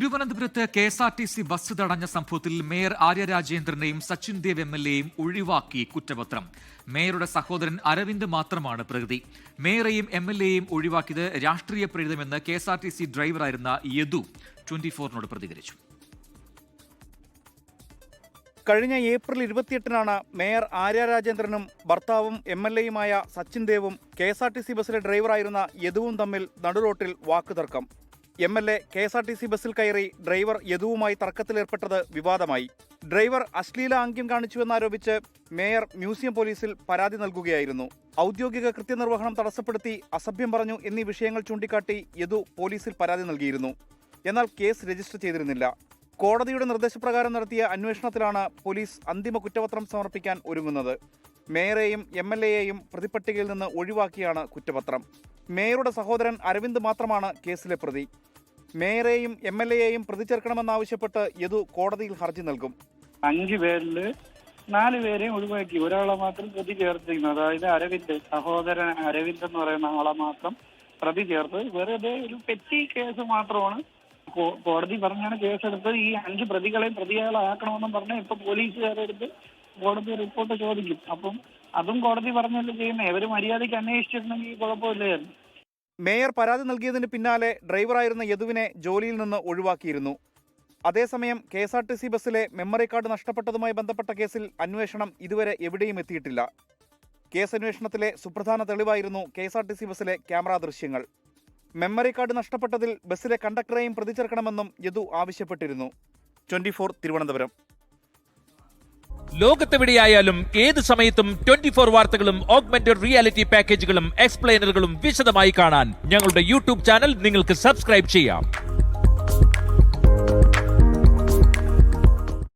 തിരുവനന്തപുരത്ത് KSRTC bus തടഞ്ഞ സംഭവത്തിൽ മേയർ ആര്യ രാജേന്ദ്രനെയും സച്ചിൻ ദേവ് എം.എൽ.എയും ഒഴിവാക്കി കുറ്റപത്രം. മേയറുടെ സഹോദരൻ അരവിന്ദ് മാത്രമാണ് പ്രതി. മേയറെയും എം.എൽ.എയും ഒഴിവാക്കിയത് രാഷ്ട്രീയ പ്രേരിതമെന്ന് കെ.എസ്.ആർ.ടി.സി ഡ്രൈവറായിരുന്ന യദു 24-നോട് പ്രതികരിച്ചു. കഴിഞ്ഞ ഏപ്രിൽ 28-നാണ് മേയർ ആര്യ രാജേന്ദ്രനും ഭർത്താവും എം.എൽ.എയുമായ സച്ചിൻ ദേവും കെ.എസ്.ആർ.ടി.സി ബസ്സിലെ ഡ്രൈവറായിരുന്ന യദുവും തമ്മിൽ നടുറോട്ടിൽ വാക്കുതർക്കം. എം.എൽ.എ കെ.എസ്.ആർ.ടി.സി ബസ്സിൽ കയറി ഡ്രൈവർ യദുവുമായി തർക്കത്തിലേർപ്പെട്ടത് വിവാദമായി. ഡ്രൈവർ അശ്ലീല ആംഗ്യം കാണിച്ചുവെന്നാരോപിച്ച് മേയർ മ്യൂസിയം പോലീസിൽ പരാതി നൽകുകയായിരുന്നു. ഔദ്യോഗിക കൃത്യനിർവഹണം തടസ്സപ്പെടുത്തി അസഭ്യം പറഞ്ഞു എന്നീ വിഷയങ്ങൾ ചൂണ്ടിക്കാട്ടി യദു പോലീസിൽ പരാതി നൽകിയിരുന്നു. എന്നാൽ കേസ് രജിസ്റ്റർ ചെയ്തിരുന്നില്ല. കോടതിയുടെ നിർദ്ദേശപ്രകാരം നടത്തിയ അന്വേഷണത്തിലാണ് പോലീസ് അന്തിമ കുറ്റപത്രം സമർപ്പിക്കാൻ ഒരുങ്ങുന്നത്. മേയറെയും എം.എൽ.എയെയും പ്രതിപട്ടികയിൽ നിന്ന് ഒഴിവാക്കിയാണ് കുറ്റപത്രം. മേയറുടെ സഹോദരൻ അരവിന്ദ് മാത്രമാണ് കേസിലെ പ്രതി. മേയറെയും എം.എൽ.എയെയും പ്രതി ചേർക്കണമെന്നാവശ്യപ്പെട്ട് യദു കോടതിയിൽ ഹർജി നൽകും. 5 പേരിൽ 4 പേരെയും ഒഴിവാക്കി, ഒരാളെ മാത്രം പ്രതി ചേർത്തിരിക്കുന്നു. അതായത് അരവിന്ദ്, സഹോദരൻ അരവിന്ദ് എന്ന് പറയുന്ന ആളെ മാത്രം പ്രതി ചേർത്ത് വെറുതെ ഒരു പെറ്റി കേസ് മാത്രമാണ്. കോടതി പറഞ്ഞാണ് കേസെടുത്തത്. ഈ 5 പ്രതികളെയും പ്രതികളാക്കണമെന്നും പറഞ്ഞ് ഇപ്പൊ പോലീസുകാരെടുത്ത് കോടതി റിപ്പോർട്ട് ചോദിക്കും. അപ്പം അതും കോടതി പറഞ്ഞല്ലേ ചെയ്യുന്നത്. ഇവര് മര്യാദയ്ക്ക് അന്വേഷിച്ചിരുന്നെങ്കിൽ കുഴപ്പമില്ലായിരുന്നു. മേയർ പരാതി നൽകിയതിന് പിന്നാലെ ഡ്രൈവറായിരുന്ന യദുവിനെ ജോലിയിൽ നിന്ന് ഒഴിവാക്കിയിരുന്നു. അതേസമയം കെ.എസ്.ആർ.ടി.സി ബസ്സിലെ മെമ്മറി കാർഡ് നഷ്ടപ്പെട്ടതുമായി ബന്ധപ്പെട്ട കേസിൽ അന്വേഷണം ഇതുവരെ എവിടെയും എത്തിയിട്ടില്ല. കേസ് അന്വേഷണത്തിലെ സുപ്രധാന തെളിവായിരുന്നു കെ.എസ്.ആർ.ടി.സി ബസ്സിലെ ക്യാമറ ദൃശ്യങ്ങൾ. മെമ്മറി കാർഡ് നഷ്ടപ്പെട്ടതിൽ ബസ്സിലെ കണ്ടക്ടറെയും പ്രതി ചേർക്കണമെന്നും യദു ആവശ്യപ്പെട്ടിരുന്നു. 24 തിരുവനന്തപുരം. ലോകത്തെവിടെയായാലും ഏത് സമയത്തും 24 വാർത്തകളും ഓഗ്മെന്റഡ് റിയാലിറ്റി പാക്കേജുകളും എക്സ്പ്ലെയിനറുകളും വിശദമായി കാണാൻ ഞങ്ങളുടെ യൂട്യൂബ് ചാനൽ നിങ്ങൾക്ക് സബ്സ്ക്രൈബ് ചെയ്യാം.